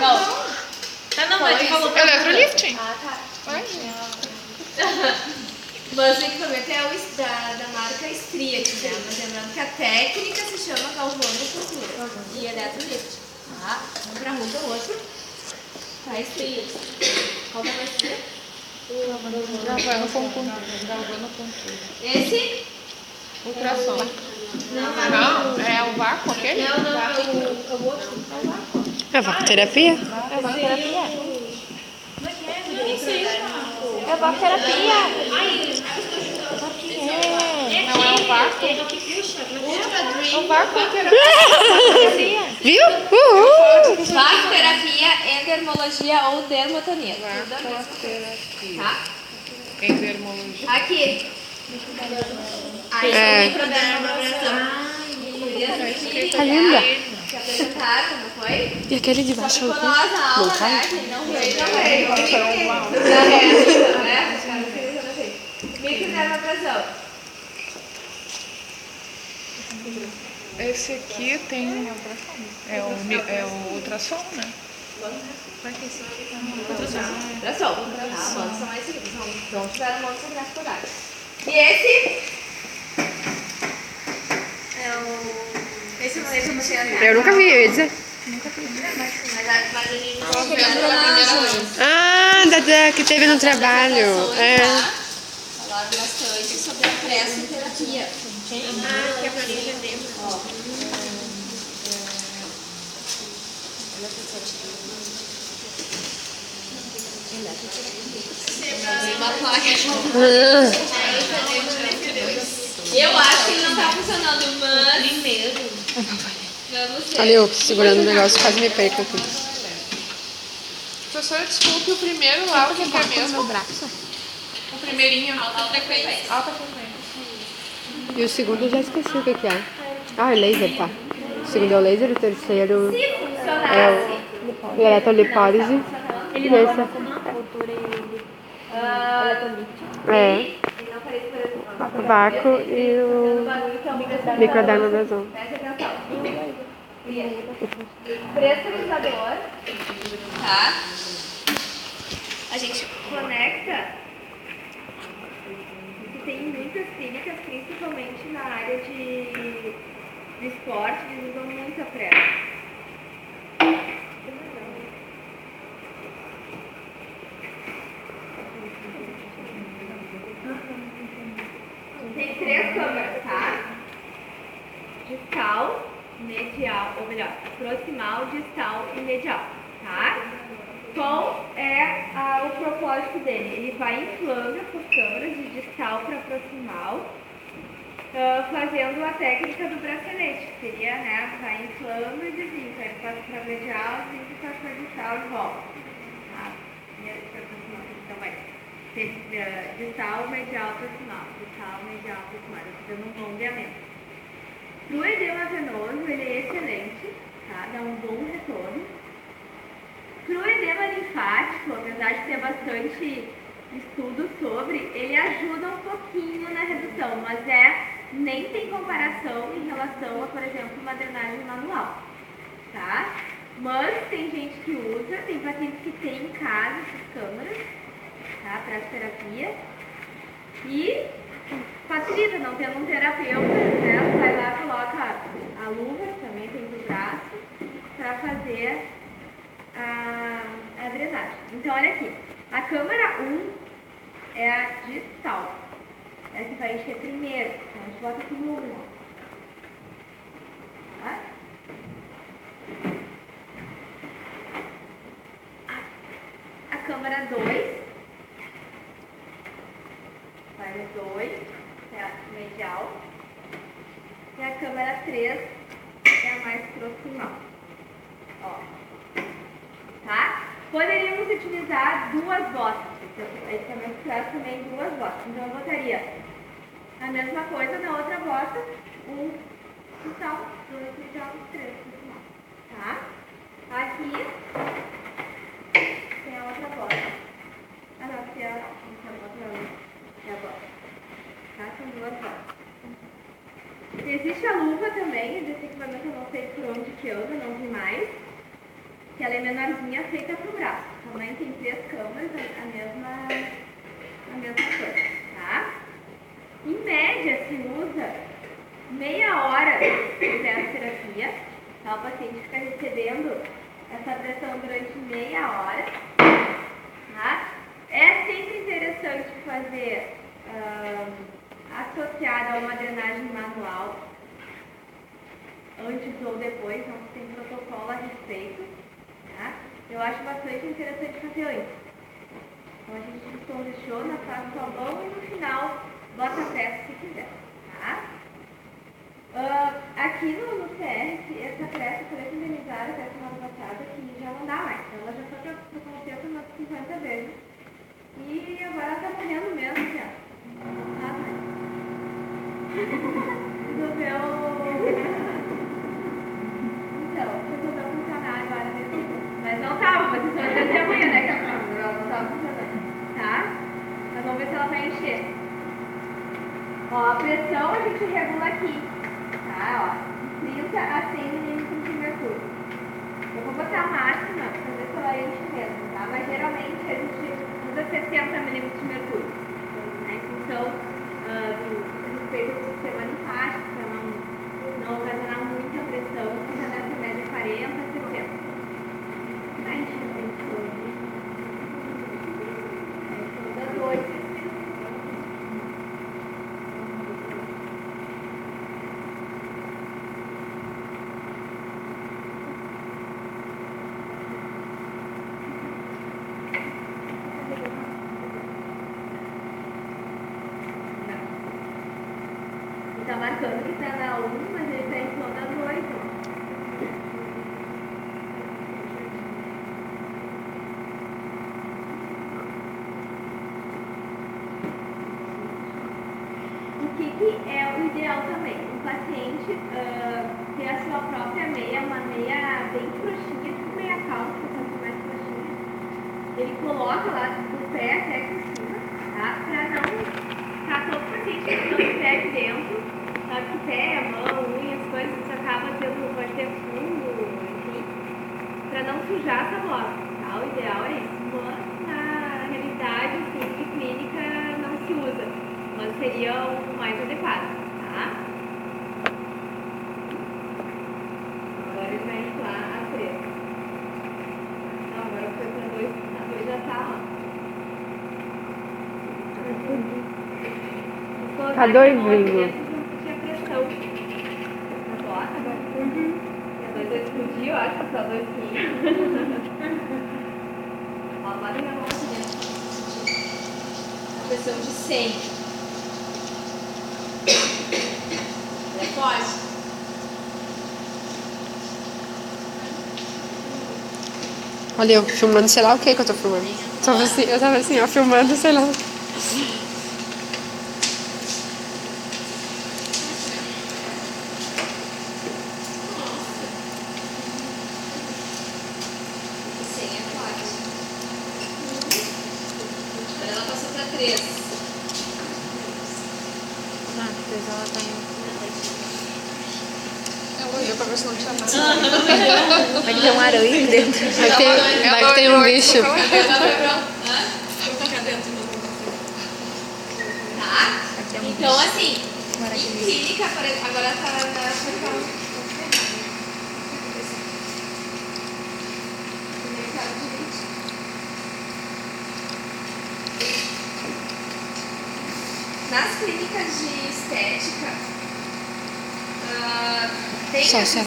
Não. Tá, não, mas falou. Eletrolifting. Ah, tá. Mas o equipamento é da marca Striat, né? Mas lembrando que a técnica se chama galvanocultura e eletrolifting. Tá? Um pra ruga, o outro pra Striat. Qual que é a Striat? Galvanocultura. Esse? Ultrassom. Não, é o vácuo aquele? Não, é o outro. É o vácuo. É vacoterapia? É vacoterapia. É vacoterapia. Não é o vácuo? É o vácuo Viu? Uhul. Vacoterapia, endermologia ou dermatonia. Tá? Endermologia. Aqui. Aí É. microdermabrasão. Tá linda. Se apresentaram, não foi? E aquele de baixo? Ficou nós na aula, cai? né? Quem não veio, não veio. Né? Microdermabrasão. Esse aqui tem é o ultrassom, né? Ultrassom. Tá, mãos são mais seguidos. Não tiveram mãos fotográficas. E esse? É o... Esse eu não sei a Eu nunca vi, eu ia dizer. Mas a gente Tô vendo pela primeira vez. Ah, que teve no trabalho. É. falaram bastante sobre a pressoterapia. Ah, que a Maria já deu. Uma placa. Eu acho que ele não tá funcionando, mas... Primeiro. Vamos ver. Olha eu segurando o negócio, quase me perco aqui. Professora, desculpe, o primeiro lá, o que é mesmo? O primeirinho. Alta frequência. Alta frequência. E o segundo eu já esqueci o que é. Ah, é laser, tá. O segundo é o laser, o terceiro Se é funcionasse... o eletrolipólise. E esse é Ele não parece, por exemplo, o vácuo e o microdermabrasão. presta atenção. Pressurizador, tá? A gente conecta. Isso tem muitas clínicas, principalmente na área de esporte, eles usam muito a pressa. Tem 3 câmeras, tá? Distal, medial, ou melhor, proximal, distal e medial, tá? Qual é o propósito dele? Ele vai inflando essas câmeras de distal para proximal, fazendo a técnica do bracelete, que seria, né, vai inflando e desvinca. Ele passa para medial, desvinca e passa para distal e volta. Tá? E aí, para proximal, então vai ser distal, medial, proximal, distal, medial, proximal. Eu estou dando um bombeamento. Para o edema venoso, ele é excelente, tá? Dá um bom retorno. Para o edema linfático, apesar de ter bastante estudo sobre, ele ajuda um pouquinho na redução, mas nem tem comparação em relação a, por exemplo, uma drenagem manual, tá? Mas tem gente que usa, tem pacientes que têm em casa essas câmeras, tá? Pressoterapia. E facilita, não tendo um terapeuta, né? Vai lá, coloca a luva, também tem do braço, para fazer a drenagem. Então, olha aqui, a câmara 1 é a distal, é a que vai encher primeiro, então a gente bota aqui no 1. Tá? A câmara 2 vai no 2, é a medial, e a câmara 3 é a mais proximal. Ó. Tá? Poderíamos utilizar 2 botas. Esse equipamento traz também 2 botas. Então eu botaria a mesma coisa na outra bota, 1 distal, 2 medial, 3 proximal. Tá? Aqui tem a outra bota. Ah não, aqui é a bota. É a bota. Tá? São 2 botas. Existe a luva também, desse equipamento eu não sei por onde que anda, não vi mais. que ela é menorzinha, feita para o braço. Também tem 3 câmaras, a mesma coisa, tá? Em média, se usa meia hora de terapia, tá? O paciente fica recebendo essa pressão durante meia hora, tá? É sempre interessante fazer associada a uma drenagem manual, antes ou depois, não tem protocolo a respeito, tá? Eu acho bastante interessante fazer antes. Então a gente descongestiona, faz com a mão e no final bota a pressa se quiser, tá? Aqui no CR, essa pressa foi indenizada até semana passada, que já não dá mais. Ela já foi para o concerto umas 50 vezes. E agora ela tá morrendo mesmo, já. Tá, né? Resolveu funcionar agora mesmo. Mas não tava, mas isso vai até amanhã, né? Que ela não tava funcionando. Tá? Mas vamos ver se ela vai encher. Ó, a pressão a gente regula aqui. Tá? Ó, 30 a 100 milímetros de mercúrio. Eu vou botar a máxima para ver se ela enche mesmo, tá? Mas geralmente a gente usa 60 milímetros de mercúrio. Né? Em função do respeito do sistema linfático, para não ocasionar muita pressão, fica nessa média 40 a 60. Vai encher hoje. Das 8. Tá marcando que tá na 1, mas ele tá inflando a 8. O que é o ideal também? O paciente ter a sua própria meia, uma meia bem frouxinha, tipo meia calça, mais frouxinha. Ele coloca lá do pé até aqui em cima, tá? Pra não ficar todo o paciente ficando o pé aqui dentro. Sabe que pé, mão, unha, as coisas, isso acaba tendo, pode ter fungo, enfim, para não sujar essa bola, tá? O ideal é isso, mas na realidade, assim, de clínica não se usa, mas seria o mais adequado, tá? Agora ele vai inflar a 3. Não, agora foi para 2, a 2 já tá, ó. Tá 2,5. Explodiu, eu acho que só 2 Ó, bota minha mão aqui dentro. A pressão de 100. É forte. Olha eu filmando, sei lá o que eu tô filmando. Eu tava assim, ó, filmando, sei lá. Ela passou para 3. Não, depois ela tá indo. Eu olhei pra ver se não tinha nada. Vai ter uma aranha dentro. Vai que tem um bicho. Tá? Então, assim, em clínica, agora tá na nas clínicas de estética, tem